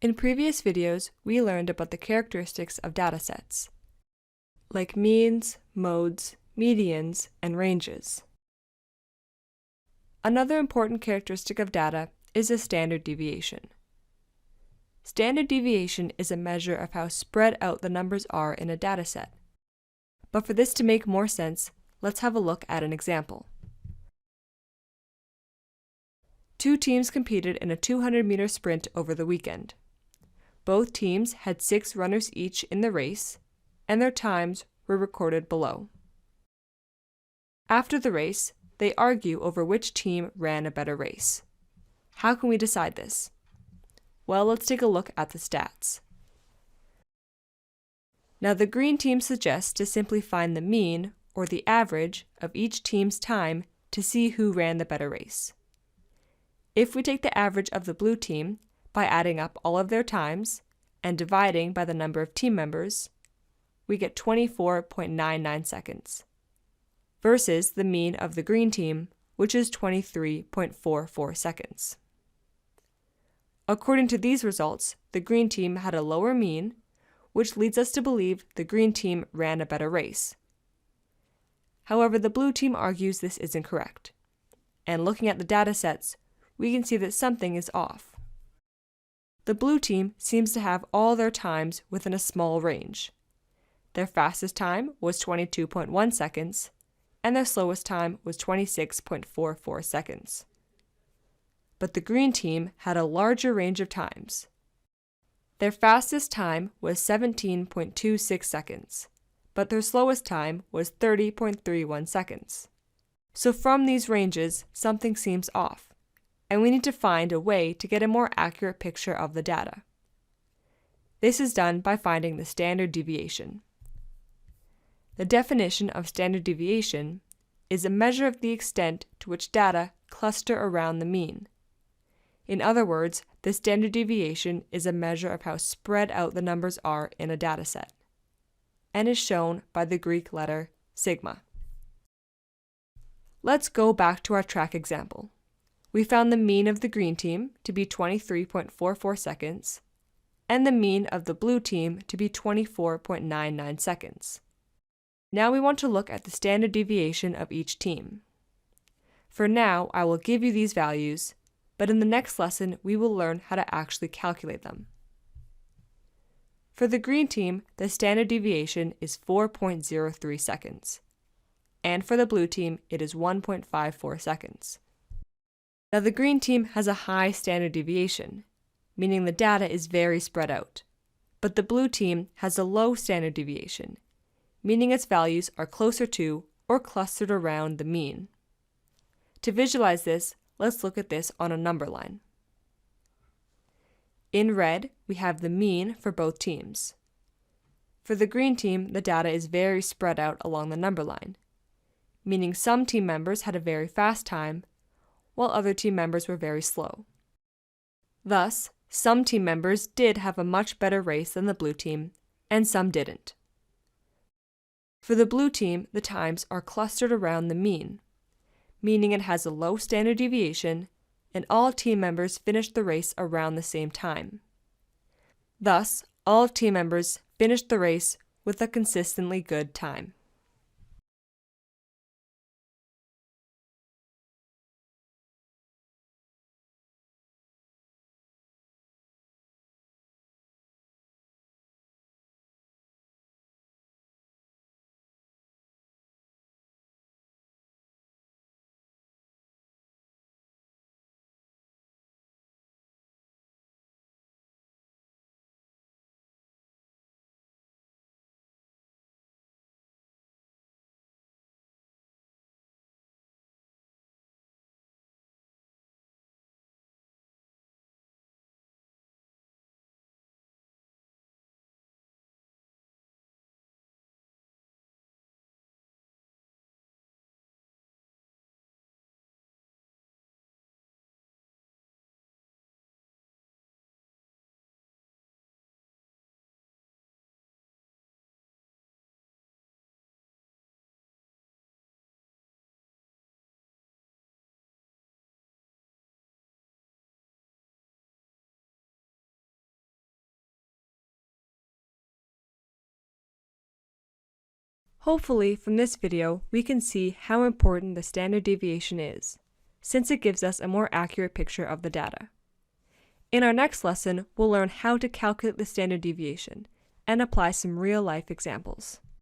In previous videos, we learned about the characteristics of datasets, like means, modes, medians, and ranges. Another important characteristic of data is the standard deviation. Standard deviation is a measure of how spread out the numbers are in a dataset. But for this to make more sense, let's have a look at an example. Two teams competed in a 200-meter sprint over the weekend. Both teams had 6 runners each in the race, and their times were recorded below. After the race, they argue over which team ran a better race. How can we decide this? Well, let's take a look at the stats. Now, the green team suggests to simply find the mean, or the average, of each team's time to see who ran the better race. If we take the average of the blue team by adding up all of their times and dividing by the number of team members, we get 24.99 seconds, versus the mean of the green team, which is 23.44 seconds. According to these results, the green team had a lower mean, which leads us to believe the green team ran a better race. However, the blue team argues this isn't correct, and looking at the data sets, we can see that something is off. The blue team seems to have all their times within a small range. Their fastest time was 22.1 seconds, and their slowest time was 26.44 seconds. But the green team had a larger range of times. Their fastest time was 17.26 seconds, but their slowest time was 30.31 seconds. So from these ranges, something seems off, and we need to find a way to get a more accurate picture of the data. This is done by finding the standard deviation. The definition of standard deviation is a measure of the extent to which data cluster around the mean. In other words, the standard deviation is a measure of how spread out the numbers are in a dataset, and is shown by the Greek letter sigma. Let's go back to our track example. We found the mean of the green team to be 23.44 seconds, and the mean of the blue team to be 24.99 seconds. Now we want to look at the standard deviation of each team. For now, I will give you these values, but in the next lesson we will learn how to actually calculate them. For the green team, the standard deviation is 4.03 seconds, and for the blue team it is 1.54 seconds. Now the green team has a high standard deviation, meaning the data is very spread out, but the blue team has a low standard deviation, meaning its values are closer to or clustered around the mean. To visualize this, let's look at this on a number line. In red, we have the mean for both teams. For the green team, the data is very spread out along the number line, meaning some team members had a very fast time, while other team members were very slow. Thus, some team members did have a much better race than the blue team, and some didn't. For the blue team, the times are clustered around the mean, meaning it has a low standard deviation, and all team members finished the race around the same time. Thus, all team members finished the race with a consistently good time. Hopefully, from this video, we can see how important the standard deviation is, since it gives us a more accurate picture of the data. In our next lesson, we'll learn how to calculate the standard deviation and apply some real-life examples.